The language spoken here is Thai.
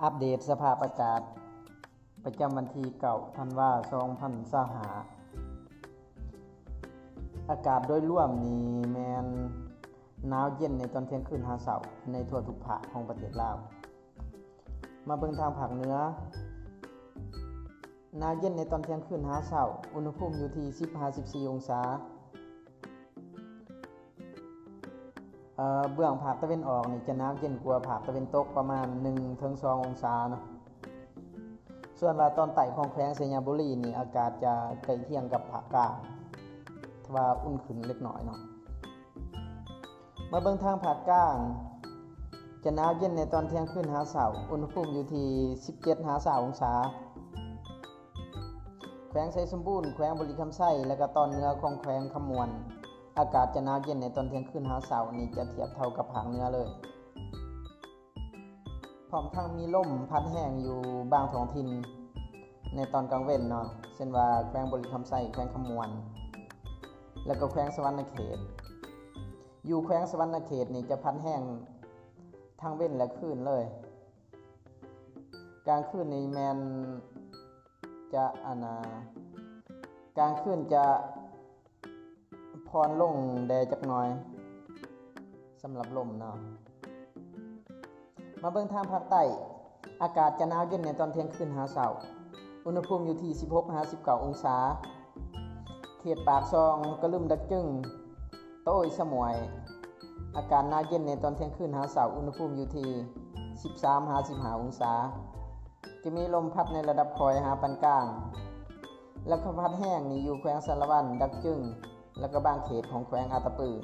อัปเดตสภาพอากาศประจำวันที่9 ธันวาคม 2025อากาศโดยรวมนี่แมนหนาวเย็นในตอนเที่ยงคืนหาเช้าในทั่วทุกภาคของประเทศลาวมาเบิ่งทางภาคเหนือหนาวเย็นในตอนเที่ยงคืนหาเช้าอุณหภูมิอยู่ที่10-14 องศาเบื้องภาคตะวันออกนี่จะหนาวเย็นกว่าภาคตะวันตกประมาณ 1-2 องศาเนาะส่วนว่าตอนใต้ของแขวงสัญญบุรีนี่อากาศจะใกล้เคียงกับภาคกลางแต่ว่าอุ่นขึ้นเล็กน้อยเนาะมาเบิ่งทางภาคกลางจะหนาวเย็นในตอนเที่ยงคืนหาเช้าอุณหภูมิอยู่ที่17-20 องศาแขวงไชยสมบูรณ์แขวงบุรีคำไส้และก็ตอนเหนือของแขวงขมวนอากาศจะหนาวเย็นในตอนเที่ยงคืนหาเช้านี่จะเทียบเท่ากับภาคเหนือเลยพร้อมทั้งมีลมพัดแห้งอยู่บางท้องถิ่นในตอนกลางเว้นเนาะเช่นว่าแขวงบุรีคำไส้แขวงขมวนแล้วก็แขวงสวรรณเขตอยู่แขวงสวรรณเขตนี่จะพัดแห้งทั้งเว้นและคืนเลยกลางคืนนี่แมนจะกลางคืนจะพรลงแดดจักหน่อยสำหรับลมเนาะมาเบิ่งทางภาคใต้อากาศจะหนาวเย็นในตอนเที่ยงคืนหาเช้าอุณหภูมิอยู่ที่16-19 องศาเขตปากซองกระลึมดักจึงโต้ยสมวยอากาศหนาวเย็นในตอนเที่ยงคืนหาเช้าอุณหภูมิอยู่ที่13-15 องศาจะมีลมพัดในระดับคอยหาปานกลางแล้วก็พัดแห้งนี่อยู่แขวงสารวันดักจึงแล้วก็บางเขตของแขวงอาตะปือ